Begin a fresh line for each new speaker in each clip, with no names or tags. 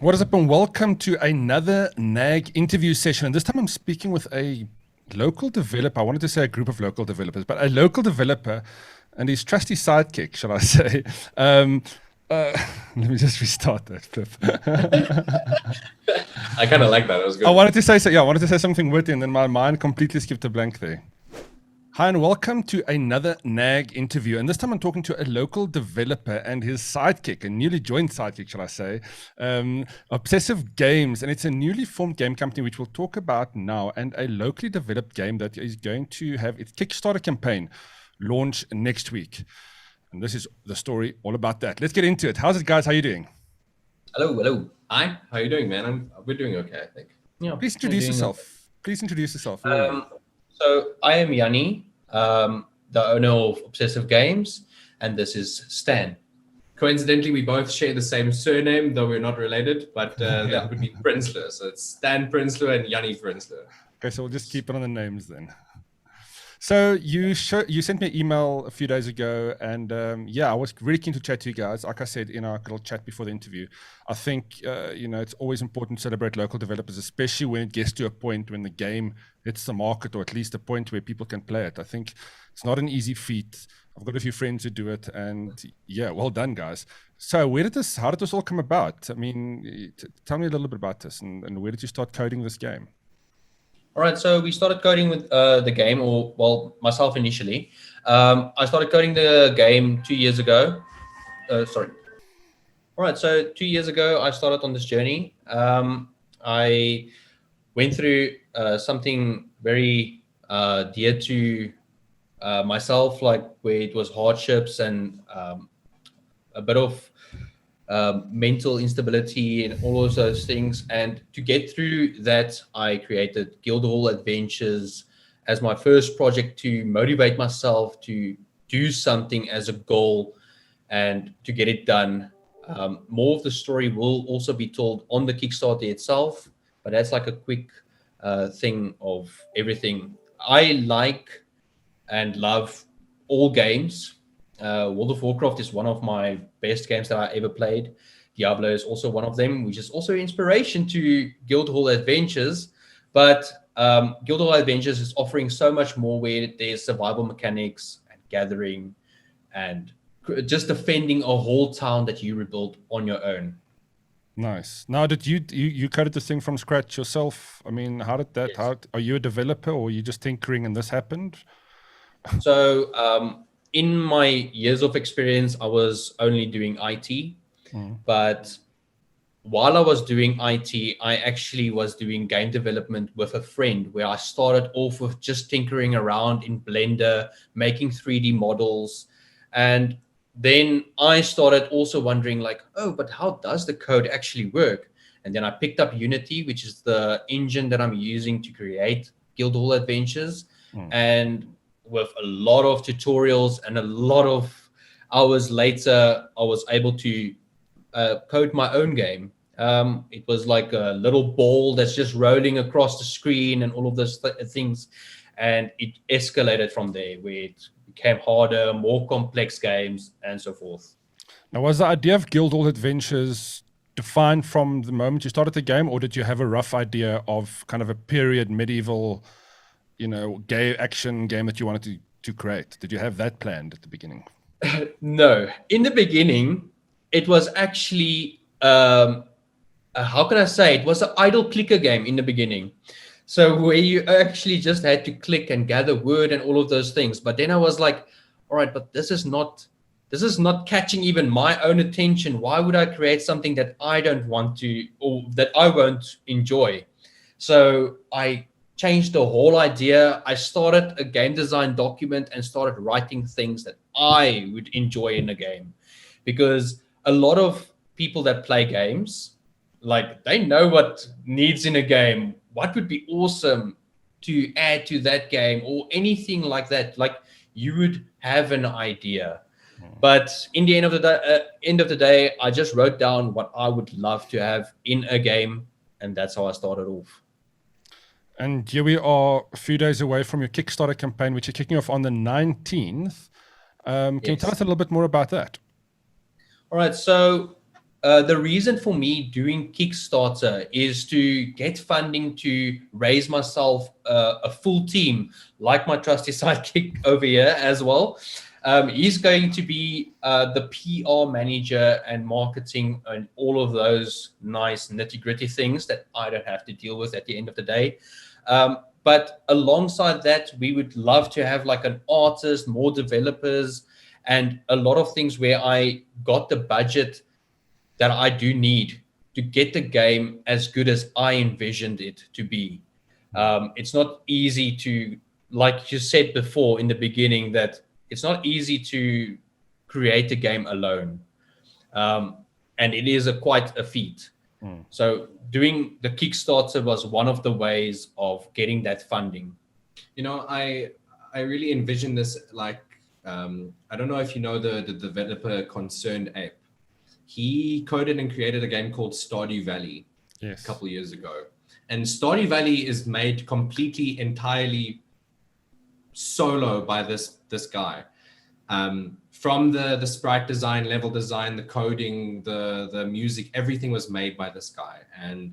What is up, and welcome to another NAG interview session. And this time I'm speaking with a local developer. I wanted to say a group of local developers, but a local developer and his trusty sidekick, shall I say. Um, uh, Let me just restart that flip.
I kind of like that. That was
I
good.
wanted to say I wanted to say something witty, and then my mind completely skipped a blank there. Hi, and welcome to another NAG interview. And this time I'm talking to a local developer and his sidekick, a newly joined sidekick, shall I say, Obsessive Games. And it's a newly formed game company, which we'll talk about now, and a locally developed game that is going to have its Kickstarter campaign launch next week. And this is the story all about that. Let's get into it. How's it, guys? How are you doing?
Hello. Hi. How you doing, man? We're doing okay, I think. Yeah,
Please
we're
introduce
doing okay.
yourself. Please introduce yourself. Who are you?
So I am Jannie, the owner of Obsessive Games, and this is Stan. Coincidentally, we both share the same surname, though we're not related, but that would be Prinsloo. So it's Stan Prinsloo and Jannie Prinsloo.
Okay, so we'll just keep it on the names then. So you sent me an email a few days ago, and I was really keen to chat to you guys. Like I said in our little chat before the interview, I think it's always important to celebrate local developers, especially when it gets to a point when the game hits the market, or at least a point where people can play it. I think it's not an easy feat. I've got a few friends who do it, and yeah, well done, guys. So how did this all come about? I mean, tell me a little bit about this, and where did you start coding this game?
All right, so we started coding with the game, or well, myself initially. I started coding the game 2 years ago. Sorry. All right, so 2 years ago, I started on this journey. I went through something very dear to myself, like where it was hardships and a bit of mental instability and all of those things. And to get through that, I created Guildhall Adventures as my first project to motivate myself to do something as a goal and to get it done. More of the story will also be told on the Kickstarter itself, but that's like a quick thing of everything. I like and love all games. World of Warcraft is one of my best games that I ever played. Diablo is also one of them, which is also inspiration to Guildhall Adventures. But Guildhall Adventures is offering so much more, where there's survival mechanics and gathering and just defending a whole town that you rebuilt on your own.
Nice. Now, did you coded this thing from scratch yourself? I mean, how did that?
Yes.
How are you a developer, or are you just tinkering and this happened?
So in my years of experience, I was only doing IT, but while I was doing IT, I actually was doing game development with a friend, where I started off with just tinkering around in Blender, making 3D models. And then I started also wondering, like, oh, but how does the code actually work? And then I picked up Unity, which is the engine that I'm using to create Guildhall Adventures. And with a lot of tutorials and a lot of hours later, I was able to code my own game. It was like a little ball that's just rolling across the screen and all of those things. And it escalated from there, where it became harder, more complex games, and so forth.
Now, was the idea of Guildhall Adventures defined from the moment you started the game, or did you have a rough idea of kind of a period medieval, gay action game that you wanted to create? Did you have that planned at the beginning?
No, in the beginning, it was actually how can I say? It was an idle clicker game in the beginning. So where you actually just had to click and gather word and all of those things. But then I was like, all right, but this is not catching even my own attention. Why would I create something that I don't want to, or that I won't enjoy? So I changed the whole idea. I started a game design document and started writing things that I would enjoy in a game, because a lot of people that play games, like, they know what needs in a game, what would be awesome to add to that game, or anything like that. Like, you would have an idea, but in the end of the day, I just wrote down what I would love to have in a game, and that's how I started off.
And here we are, a few days away from your Kickstarter campaign, which you're kicking off on the 19th. Can you tell us a little bit more about that?
All right, so the reason for me doing Kickstarter is to get funding to raise myself a full team, like my trusty sidekick over here as well. He's going to be the PR manager and marketing and all of those nice nitty-gritty things that I don't have to deal with at the end of the day. But alongside that, we would love to have like an artist, more developers, and a lot of things where I got the budget that I do need to get the game as good as I envisioned it to be. It's not easy to, like you said before in the beginning, that it's not easy to create a game alone. And it is quite a feat. So doing the Kickstarter was one of the ways of getting that funding.
You know, I really envision this like, I don't know if you know the developer Concerned Ape. He coded and created a game called Stardew Valley a couple of years ago. And Stardew Valley is made completely, entirely solo by this guy. From the sprite design, level design, the coding, the music, everything was made by this guy. And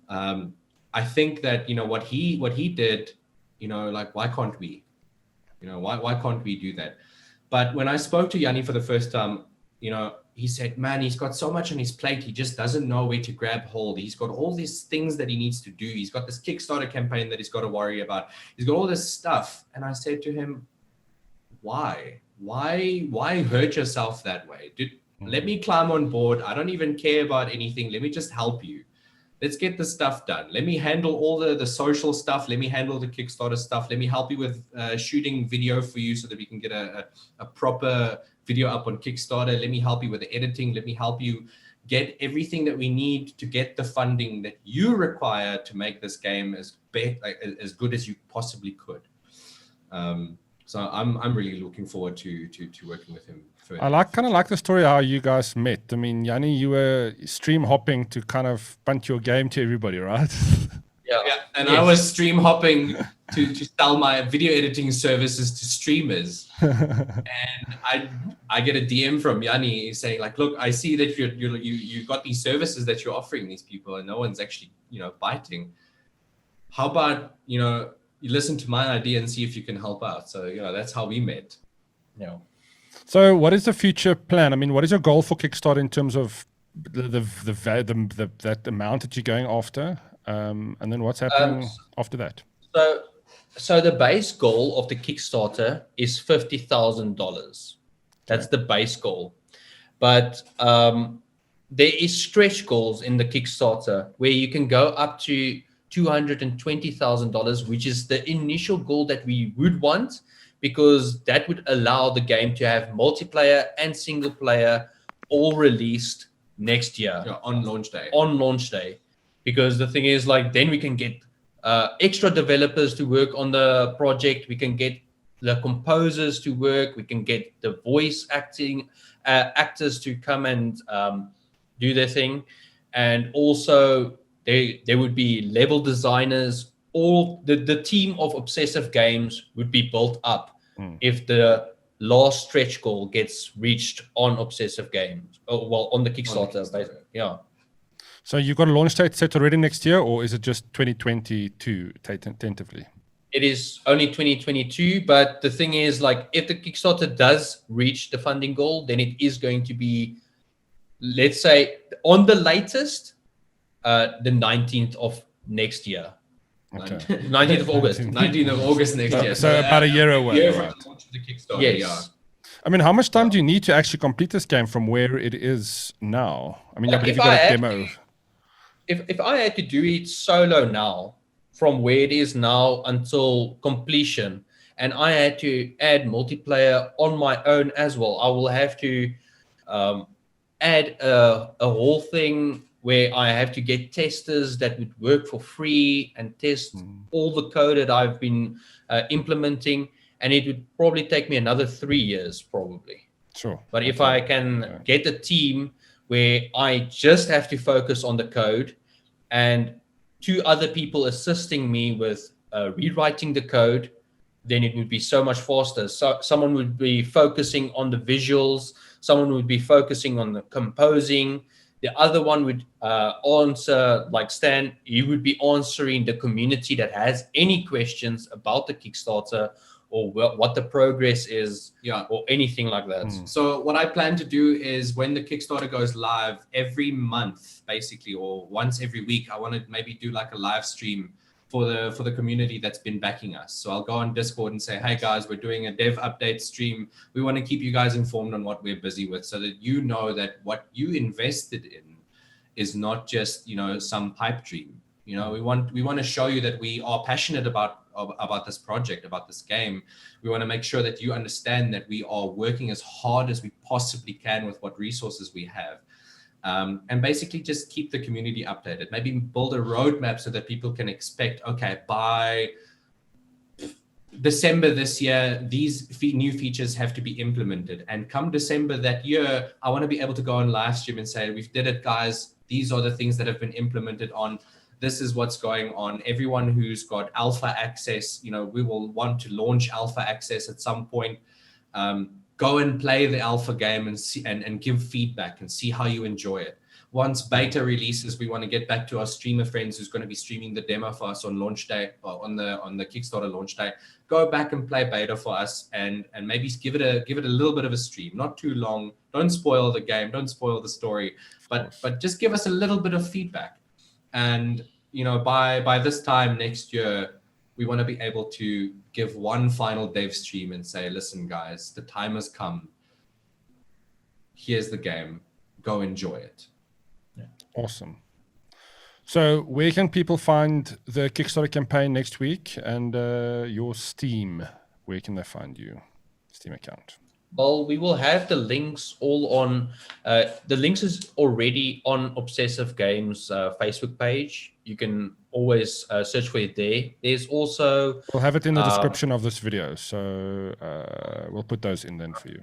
I think that, you know, what he did, you know, like, why can't we? You know, why can't we do that? But when I spoke to Jannie for the first time, you know, he said, man, he's got so much on his plate. He just doesn't know where to grab hold. He's got all these things that he needs to do. He's got this Kickstarter campaign that he's got to worry about. He's got all this stuff. And I said to him, why hurt yourself that way? Dude, let me climb on board. I don't even care about anything. Let me just help you. Let's get the stuff done. Let me handle all the social stuff. Let me handle the Kickstarter stuff. Let me help you with shooting video for you so that we can get a proper video up on Kickstarter. Let me help you with the editing. Let me help you get everything that we need to get the funding that you require to make this game as good as you possibly could. So I'm really looking forward to working with him further.
I kind of like the story how you guys met. I mean, Jannie, you were stream hopping to kind of punt your game to everybody, right?
Yeah. And I was stream hopping to sell my video editing services to streamers. And I get a DM from Jannie saying like, look, I see that you got these services that you're offering these people and no one's actually, you know, biting. How about, you know, you listen to my idea and see if you can help out. So, you know, that's how we met.
Yeah.
So what is the future plan? I mean, what is your goal for Kickstarter in terms of that amount that you're going after? And then what's happening after that?
So the base goal of the Kickstarter is $50,000. That's the base goal. But there is stretch goals in the Kickstarter where you can go up to $220,000, which is the initial goal that we would want, because that would allow the game to have multiplayer and single player all released next year.
Yeah, on launch day.
On launch day. Because the thing is, like, then we can get extra developers to work on the project. We can get the composers to work. We can get the voice actors to come and do their thing. And also there would be level designers. All the team of Obsessive Games would be built up if the last stretch goal gets reached on Obsessive Games. Oh, well, on the Kickstarter. Yeah.
So you've got a launch date set already next year, or is it just 2022 tentatively?
It is only 2022, but the thing is, like, if the Kickstarter does reach the funding goal, then it is going to be, let's say, on the latest, the 19th of next year.
Okay.
19th of August.
19th of August next year.
So about a year away.
Year
Right?
from launch of the Kickstarter.
Yes.
Yeah.
I mean, how much time do you need to actually complete this game from where it is now? I mean, I believe you got a demo.
If I had to do it solo now, from where it is now until completion, and I had to add multiplayer on my own as well, I will have to add a whole thing where I have to get testers that would work for free and test all the code that I've been implementing, and it would probably take me another 3 years probably.
Sure.
But if I can get a team where I just have to focus on the code and 2 other people assisting me with rewriting the code, then it would be so much faster. So someone would be focusing on the visuals, someone would be focusing on the composing, The other one would answer, like Stan, he would be answering the community that has any questions about the Kickstarter or what the progress is, or anything like that.
So what I plan to do is when the Kickstarter goes live every month, basically, or once every week, I want to maybe do like a live stream for the community that's been backing us. So I'll go on Discord and say, hey guys, we're doing a dev update stream. We want to keep you guys informed on what we're busy with, so that you know that what you invested in is not just, some pipe dream. We want to show you that we are passionate about this project, about this game. We want to make sure that you understand that we are working as hard as we possibly can with what resources we have. And basically just keep the community updated. Maybe build a roadmap so that people can expect, okay, by December this year, these new features have to be implemented. And come December that year, I want to be able to go on live stream and say, we've did it, guys. These are the things that have been implemented on. This is what's going on. Everyone who's got alpha access, we will want to launch alpha access at some point. Go and play the alpha game and see and give feedback and see how you enjoy it. Once beta releases, we want to get back to our streamer friends who's going to be streaming the demo for us on launch day, or on the Kickstarter launch day. Go back and play beta for us and maybe give it a little bit of a stream, not too long. Don't spoil the game, don't spoil the story, but just give us a little bit of feedback. And by this time next year, we want to be able to give one final dev stream and say, listen, guys, the time has come. Here's the game. Go enjoy it.
Yeah.
Awesome. So where can people find the Kickstarter campaign next week, and your Steam? Where can they find you? Steam account.
Well, we will have the links all on, the links is already on Obsessive Games Facebook page. You can always search for it there. There's also...
We'll have it in the description of this video, so we'll put those in then for you.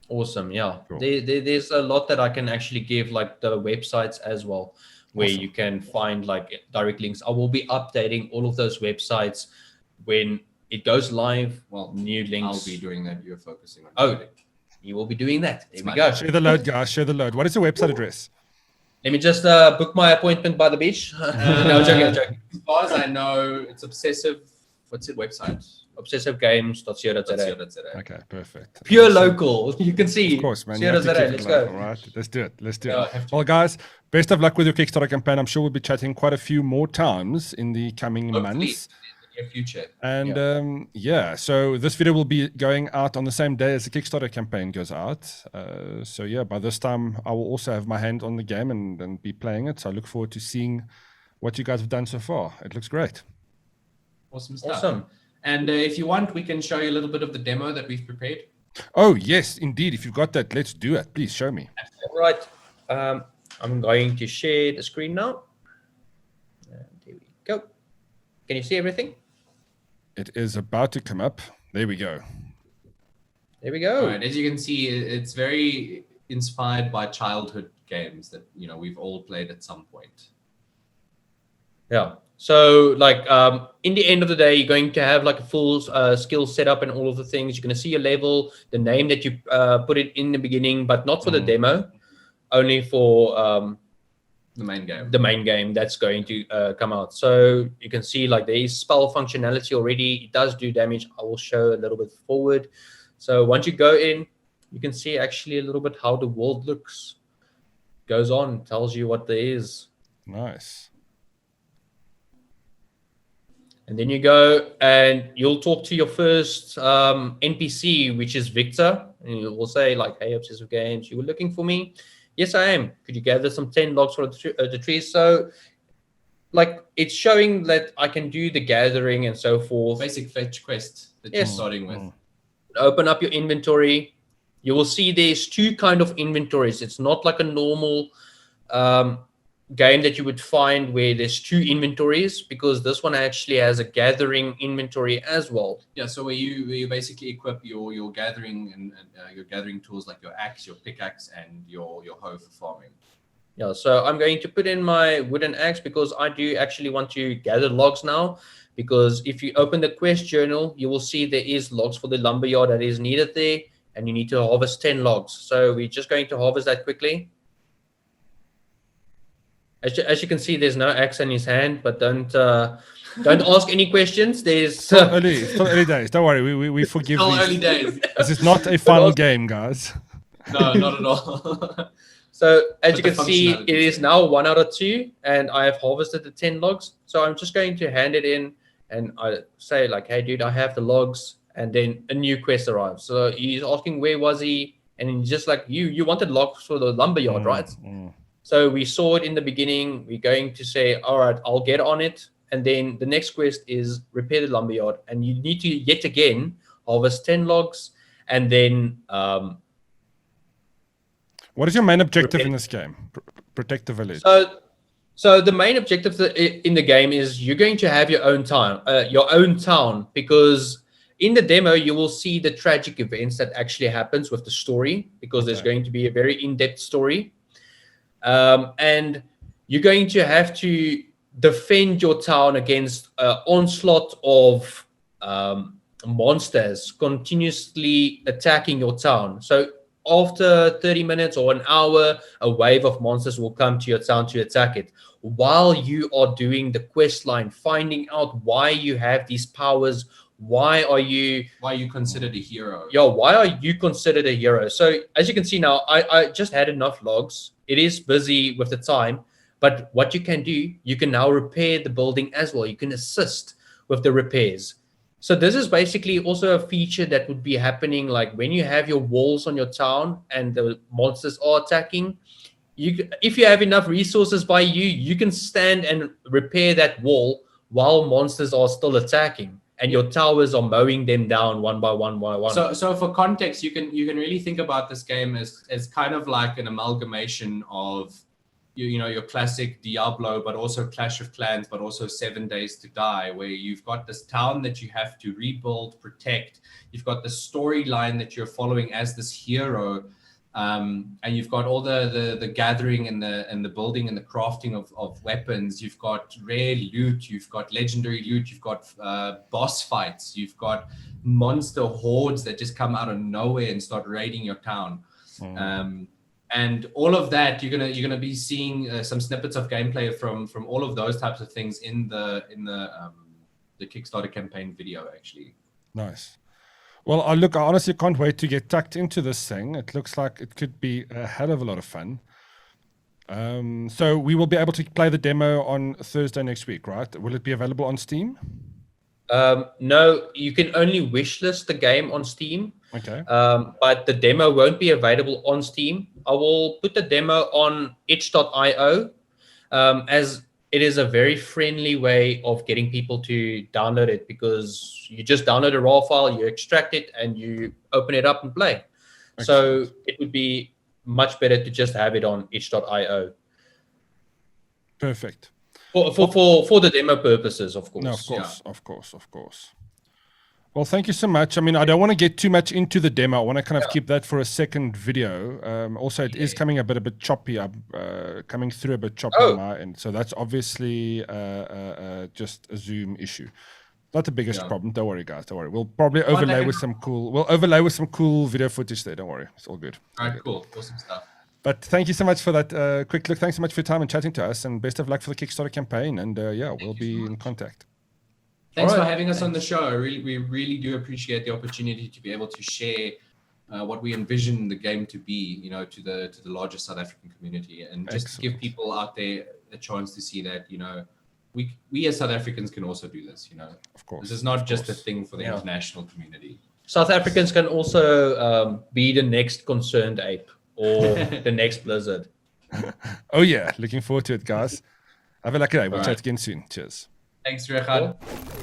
Awesome, yeah.
Cool.
There's a lot that I can actually give, like the websites as well, where
Awesome.
You can find like direct links. I will be updating all of those websites when it goes live.
Well,
new links.
I'll be doing that. You're focusing on.
Oh, you will be doing that. There we go.
Share the load, guys. Share the load. What is the website address?
Let me just book my appointment by the beach. No, joking.
As far as I know, it's Obsessive. What's it website?
Obsessivegames.co.za.
Okay, perfect.
Pure local. You can see.
Of course, man.
Let's go.
All right, let's do it. Let's do
Yeah,
it. Well, guys, best of luck with your Kickstarter campaign. I'm sure we'll be chatting quite a few more times in the coming months.
In the near future.
And so this video will be going out on the same day as the Kickstarter campaign goes out. So yeah, by this time, I will also have my hand on the game and be playing it. So I look forward to seeing what you guys have done so far. It looks great.
Awesome stuff.
Awesome.
And if you want, we can show you a little bit of the demo that we've prepared.
Oh, yes, indeed. If you've got that, let's do it. Please show me.
All right. I'm going to share the screen now. And here we go. Can you see everything?
It is about to come up. There we go.
There we go.
All right. As you can see, it's very inspired by childhood games that we've all played at some point.
Yeah. So like in the end of the day, you're going to have like a full skill setup and all of the things. You're going to see your level, the name that you put it in the beginning, but not for the demo, only for
the main game.
The main game that's going to come out. So you can see like there is spell functionality already. It does do damage. I will show a little bit forward. So once you go in, you can see actually a little bit how the world looks. Goes on, tells you what there is.
Nice.
And then you go and you'll talk to your first NPC, which is Victor. And you will say like, hey, Obsessive Games, you were looking for me? Yes, I am. Could you gather some 10 logs for the trees? So like it's showing that I can do the gathering and so forth.
Basic fetch quest that you're starting with.
Open up your inventory. You will see there's two kind of inventories. It's not like a normal game that you would find where there's two inventories, because this one actually has a gathering inventory as well.
Yeah, so where you basically equip your gathering and your gathering tools like your axe, your pickaxe, and your hoe for farming.
Yeah, so I'm going to put in my wooden axe because I do actually want to gather logs now, because if you open the quest journal, you will see there is logs for the lumberyard that is needed there, and you need to harvest 10 logs. So we're just going to harvest that quickly. As you can see, there's no axe in his hand, but don't ask any questions. There's
Still early days. Don't worry, we forgive
Still
these.
early days.
This is not a final game, guys.
No, not at all.
So as
But
you
the
can see,
functionality
it
is
is now 1 out of 2, and I have harvested the 10 logs. So I'm just going to hand it in, and I say like, hey, dude, I have the logs, and then a new quest arrives. So he's asking where was he, and he's just like, you wanted logs for the lumberyard, right? So we saw it in the beginning. We're going to say, all right, I'll get on it. And then the next quest is repair the lumberyard, and you need to yet again harvest 10 logs, and then
what is your main objective in this game? Protect the village.
So the main objective in the game is you're going to have your own town, because in the demo you will see the tragic events that actually happens with the story, because there's going to be a very in-depth story, and you're going to have to defend your town against onslaught of monsters continuously attacking your town. So after 30 minutes or an hour, a wave of monsters will come to your town to attack it. While you are doing the quest line, finding out why you have these powers, why are you
considered a hero?
Yeah, why are you considered a hero? So as you can see now, I just had enough logs. It is busy with the time, but what you can do, you can now repair the building as well. You can assist with the repairs. So this is basically also a feature that would be happening, like when you have your walls on your town and the monsters are attacking, if you have enough resources by you, you can stand and repair that wall while monsters are still attacking, and your towers are mowing them down one by one by one.
So for context, you can really think about this game as kind of like an amalgamation of your classic Diablo, but also Clash of Clans, but also 7 Days to Die, where you've got this town that you have to rebuild, protect. You've got the storyline that you're following as this hero, and you've got all the gathering and the building and the crafting of weapons. You've got rare loot, you've got legendary loot, you've got boss fights, you've got monster hordes that just come out of nowhere and start raiding your town. And all of that, you're gonna be seeing some snippets of gameplay from all of those types of things in the Kickstarter campaign video, actually.
Nice. Well, I honestly can't wait to get tucked into this thing. It looks like it could be a hell of a lot of fun. So we will be able to play the demo on Thursday next week, right? Will it be available on Steam?
No, you can only wishlist the game on Steam.
Okay.
But the demo won't be available on Steam. I will put the demo on itch.io, as it is a very friendly way of getting people to download it, because you just download a raw file, you extract it, and you open it up and play. Excellent. So it would be much better to just have it on itch.io.
Perfect.
For the demo purposes, of course.
No, of course. Well, thank you so much. I mean, I don't want to get too much into the demo. I want to kind of keep that for a second video. Also, it is coming a bit choppy. Coming through a bit choppy on my end. So that's obviously just a Zoom issue. Not the biggest problem. Don't worry, guys. Don't worry. We'll probably overlay with some cool video footage there. Don't worry. It's all good.
All right, cool. Awesome stuff.
But thank you so much for that quick look. Thanks so much for your time and chatting to us. And best of luck for the Kickstarter campaign. And we'll be in contact.
Thanks for having us on the show. We really do appreciate the opportunity to be able to share what we envision the game to be, to the larger South African community, and just to give people out there a chance to see that, we as South Africans can also do this.
Of course,
this is not just a thing for the international community.
South Africans can also be the next Concerned Ape or the next Blizzard.
Oh yeah, looking forward to it, guys. Have a lucky day. We'll chat again soon. Cheers.
Thanks, Richard. Cool.